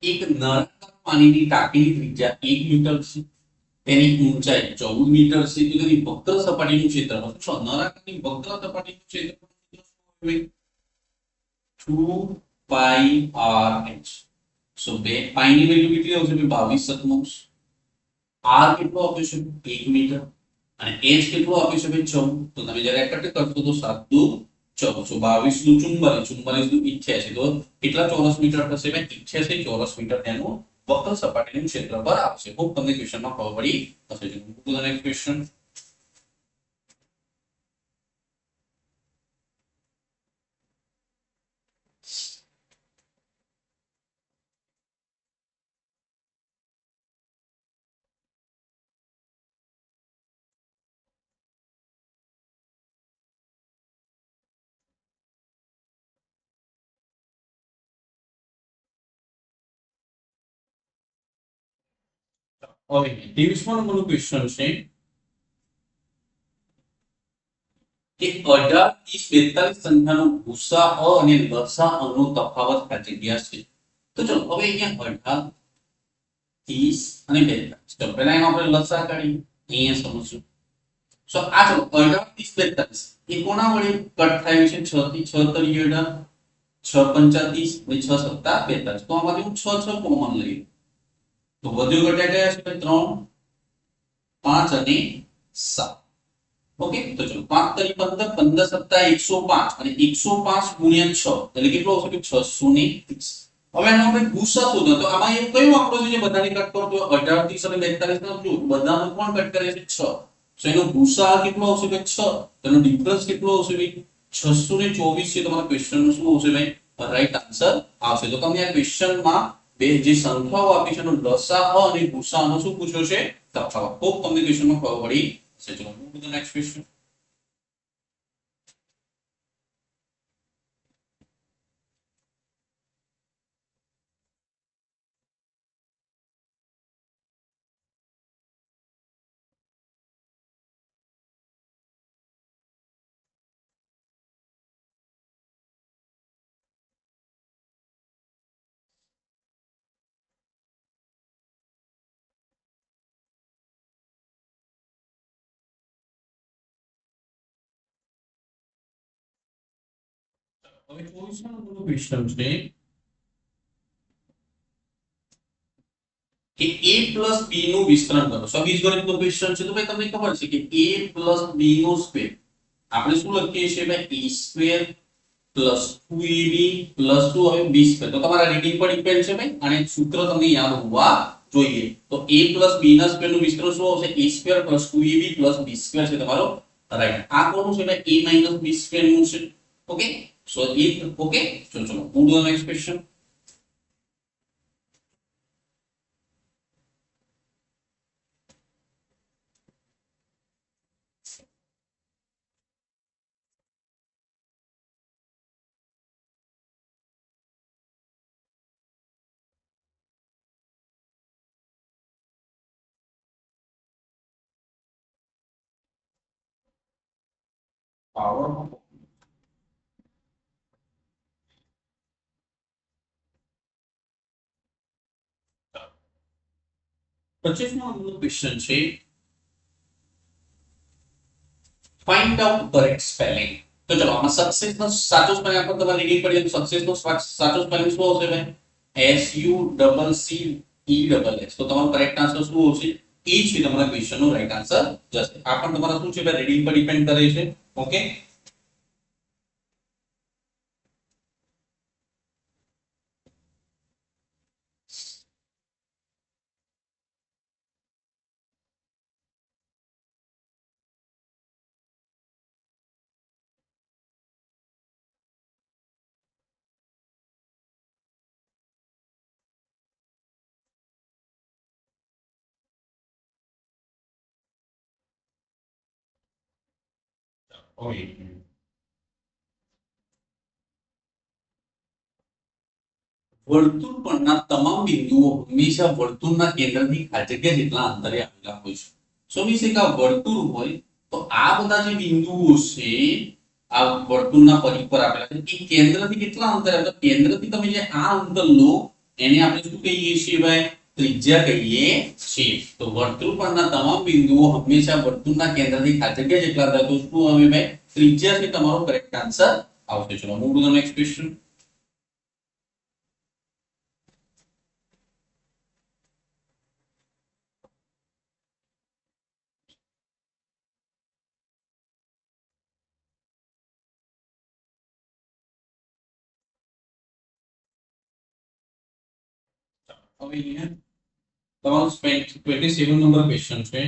એક નળાકાર પાણીની ટાંકીની ત્રિજ્યા 1 મીટર છે તેની ઊંચાઈ 14 મીટર છે તો તેની વક્ર સપાટીનું ક્ષેત્રફળ શું નળાકારની વક્ર સપાટીનું ક્ષેત્રફળ શું હોય 2 પાઈ r h સો બે પાઈ ની વેલ્યુ કેટલી આવશે 22 શતમાંશ r કેટલો આપ્યો છે 1 મીટર અને h કેટલો આપ્યો છે 14 તો તમે જ્યારે એકઠે કરશો તો 7 દુ 14 સો 22 દુ 44 44 દુ 88 તો કેટલા ચોરસ મીટર થશે 88 ચોરસ મીટર તેનું વક્ર સપાટીનું ક્ષેત્રફળ આવશે ખૂબ તમને ક્વેશ્ચનમાં ખબર પડી હશે જો તો નેક્સ્ટ ક્વેશ્ચન હવે 23મો નંબરનો ક્વેશ્ચન છે કે 18 30 42 સંખ્યાનો ગુસાઅ અને લસાઅનો તફાવત આ જગ્યા છે તો ચલો હવે અહીંયા 18 30 અને 42 તો પહેલા એનો આપણે લસા કાઢીએ અહીંયા સમજજો સો આ ચલો 18 30 42 એ કોના વડે કટ થાય છે 6 થી 6 તરીકે 18 6 35 અને 6 સત્તા 42 તો આમાંથી હું 6 6 કોમન લઈ તો વધ્યો ઘટ્યા ગયા છે 3 5 અને 7 ઓકે તો ચલો 5 તરી 15 15 સત્તા 105 અને 105 ગુણ્યા 6 એટલે કેટલો આવશે 630 હવે આનો આપણે ગુસા શોધો તો આમાં એક કયો આંકડો છે જે બધાને કટ કરો તો 18 30 અને 42 નો જો બધાનો કોણ કટ કરે છે 6 સો એનો ગુસા કેટલો આવશે 6 તેનો ડિફરન્સ કેટલો આવશે 624 છે તમારા ક્વેશ્ચન નું શું આવશે ભાઈ રાઈટ આન્સર આવશે તો તમને આ ક્વેશ્ચન માં બે જે સંખ્યાઓ આપી છે એનો લસાઅ અને ગુસાઅનો શું પૂછ્યો છે તફાવત ખૂબ તમને ક્વેશ્ચન માં ખબર પડી છે ચલો move to the next question હવે 24મો નંબરનો ક્વેશ્ચન છે કે a b નું વિસ્તરણ કરો સો બીજગણિતનો ક્વેશ્ચન છે તો ભાઈ તમને ખબર છે કે a b નો સ્ક્વેર આપણે શું લખીએ છીએ ભાઈ a સ્ક્વેર 2ab 2 હવે b સ્ક્વેર તો તમારા રીડિંગ પર ડિપેન્ડ છે ભાઈ અને સૂત્ર તમને યાદ હોવા જોઈએ તો a b ના સ્ક્વેર નું વિસ્તરણ શું આવશે a square 2ab b square છે તમારો રાઈટ આ કોનું છે ભાઈ a b સ્ક્વેર નું છે ઓકે સો it okay ચલો move to the next question power of 25મો નંબરનો ક્વેશ્ચન છે find out correct spelling તો ચલો આમાં સક્સેસ નો સાચો સ્પેલિંગ આપણે તમારે રીડિંગ પડી તો સક્સેસ નો સાચો સ્પેલિંગ શું આવશે ભાઈ SUCCESS તો તમારો કરેક્ટ આન્સર શું આવશે એ છે તમારા ક્વેશ્ચન નો રાઈટ આન્સર જશે આ પણ તમારા શું છે ભાઈ રીડિંગ પર ડિપેન્ડ કરે છે ઓકે ઓકે વર્તુળ પરના તમામ બિંદુઓ હંમેશા વર્તુળના કેન્દ્રથી આ જગ્યા જેટલા અંતરે આવેલા હોય છે સો મીન્સ કે આ વર્તુળ હોય તો આ બધા જે બિંદુઓ છે આ વર્તુળના પરિપર આપેલા છે એ કેન્દ્રથી કેટલા અંતરે આવે તો કેન્દ્રથી તમે જે આ અંતર લો એને આપણે શું કહીએ છીએ ભાઈ ત્રિજ્યા કહીએ છીએ. તો વર્તુળ પરના તમામ બિંદુઓ હંમેશા વર્તુળના કેન્દ્રથી ખાલી જગ્યા જેટલા થાય તો શું હવે ભાઈ ત્રિજ્યા છે તમારો કરેક્ટ આન્સર આવશે. ચલો move to the next question. હવે અહીંયા તમારો 27 નંબર ક્વેશ્ચન છે.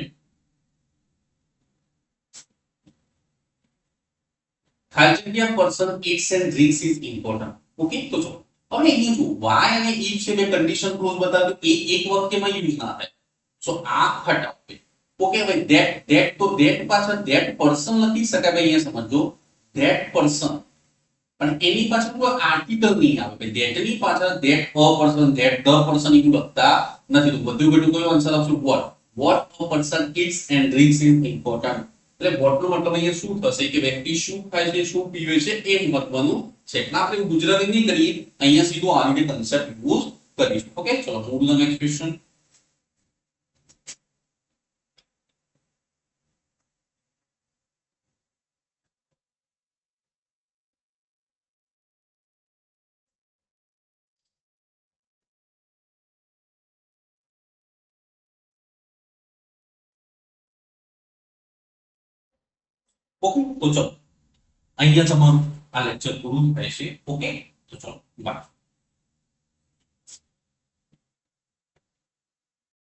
ખાલી જગ્યા person eats and drinks is important. Okay તો જો હવે અહીંયા જો વાય અને ઇફ છે બે કન્ડિશન ક્લોઝ બતાવે તો એક વાક્યમાં યુઝ ના થાય. સો આ હટાવો. ઓકે ભાઈ ધેટ તો ધેટ પાછળ ધેટ પર્સન લખી શકાય. ભાઈ અહીંયા સમજો ધેટ પર્સન પણ એની પાછળ કોઈ આર્ટિકલ નહીં આવે. ભાઈ ધેટ ની પાછળ that a person that the person એવું લખતા નથી. તો બધું બધું કયો આન્સર આવશે what a person eats and drinks is important. એટલે વોટ નો મતલબ અહીંયા શું થશે કે વ્યક્તિ શું ખાય છે શું પીવે છે એ મહત્વનું છે. એટલે આપણે ગુજરાતી નહીં કરીએ અહીંયા સીધો આ રીતે કન્સેપ્ટ યુઝ કરીશું. ઓકે ચલો move to the next question. Okay તો ચલો અહીંયા તમારું આ લેક્ચર પૂરું થાય છે. ઓકે તો ચલો બાય.